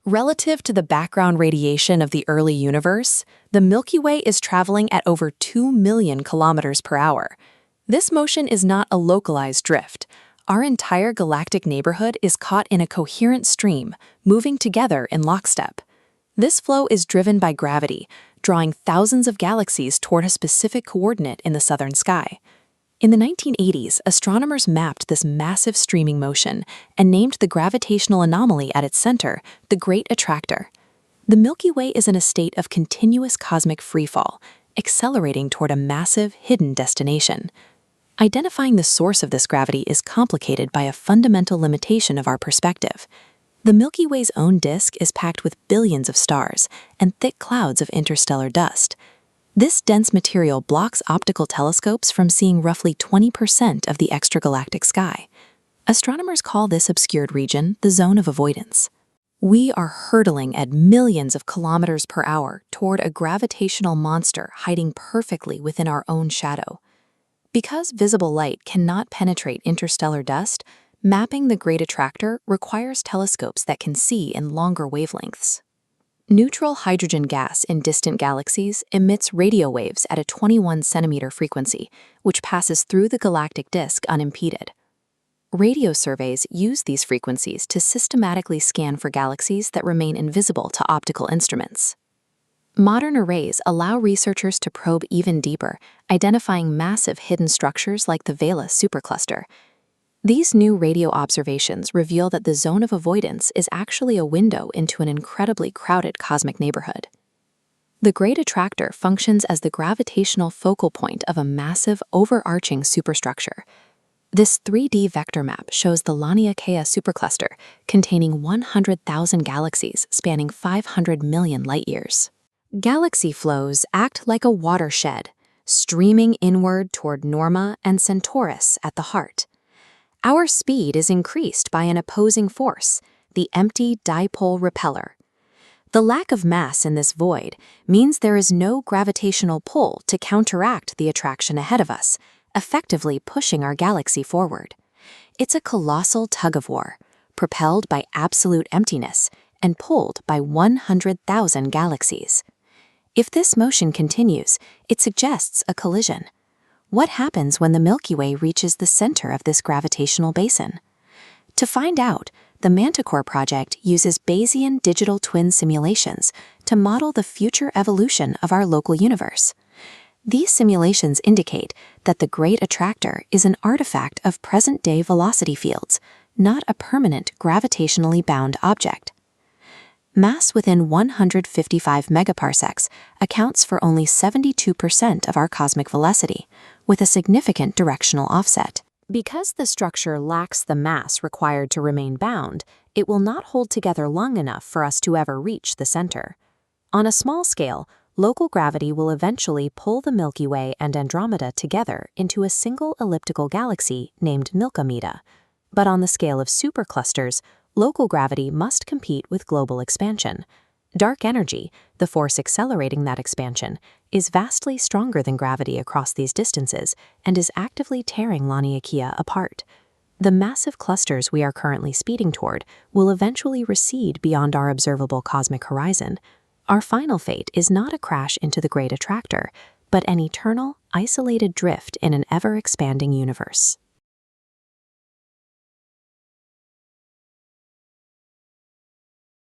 Relative to the background radiation of the early universe, the Milky Way is traveling at over 2 million kilometers per hour. This motion is not a localized drift. Our entire galactic neighborhood is caught in a coherent stream, moving together in lockstep. This flow is driven by gravity, drawing thousands of galaxies toward a specific coordinate in the southern sky. In the 1980s, astronomers mapped this massive streaming motion and named the gravitational anomaly at its center the Great Attractor. The Milky Way is in a state of continuous cosmic freefall, accelerating toward a massive, hidden destination. Identifying the source of this gravity is complicated by a fundamental limitation of our perspective. The Milky Way's own disk is packed with billions of stars and thick clouds of interstellar dust. This dense material blocks optical telescopes from seeing roughly 20% of the extragalactic sky. Astronomers call this obscured region the zone of avoidance. We are hurtling at millions of kilometers per hour toward a gravitational monster hiding perfectly within our own shadow. Because visible light cannot penetrate interstellar dust, mapping the Great Attractor requires telescopes that can see in longer wavelengths. Neutral hydrogen gas in distant galaxies emits radio waves at a 21-centimeter frequency, which passes through the galactic disk unimpeded. Radio surveys use these frequencies to systematically scan for galaxies that remain invisible to optical instruments. Modern arrays allow researchers to probe even deeper, identifying massive hidden structures like the Avoidance Supercluster. These new radio observations reveal that the zone of avoidance is actually a window into an incredibly crowded cosmic neighborhood. The Great Attractor functions as the gravitational focal point of a massive, overarching superstructure. This 3D vector map shows the Laniakea Supercluster, containing 100,000 galaxies spanning 500 million light-years. Galaxy flows act like a watershed, streaming inward toward Norma and Centaurus at the heart. Our speed is increased by an opposing force, the empty dipole repeller. The lack of mass in this void means there is no gravitational pull to counteract the attraction ahead of us, effectively pushing our galaxy forward. It's a colossal tug-of-war, propelled by absolute emptiness and pulled by 100,000 galaxies. If this motion continues, it suggests a collision. What happens when the Milky Way reaches the center of this gravitational basin? To find out, the Manticore project uses Bayesian digital twin simulations to model the future evolution of our local universe. These simulations indicate that the Great Attractor is an artifact of present-day velocity fields, not a permanent gravitationally bound object. Mass within 155 megaparsecs accounts for only 72% of our cosmic velocity, with a significant directional offset. Because the structure lacks the mass required to remain bound, it will not hold together long enough for us to ever reach the center. On a small scale, local gravity will eventually pull the Milky Way and Andromeda together into a single elliptical galaxy named Milky Way. But on the scale of superclusters, local gravity must compete with global expansion. Dark energy, the force accelerating that expansion, is vastly stronger than gravity across these distances and is actively tearing Laniakea apart. The massive clusters we are currently speeding toward will eventually recede beyond our observable cosmic horizon. Our final fate is not a crash into the Great Attractor, but an eternal, isolated drift in an ever-expanding universe.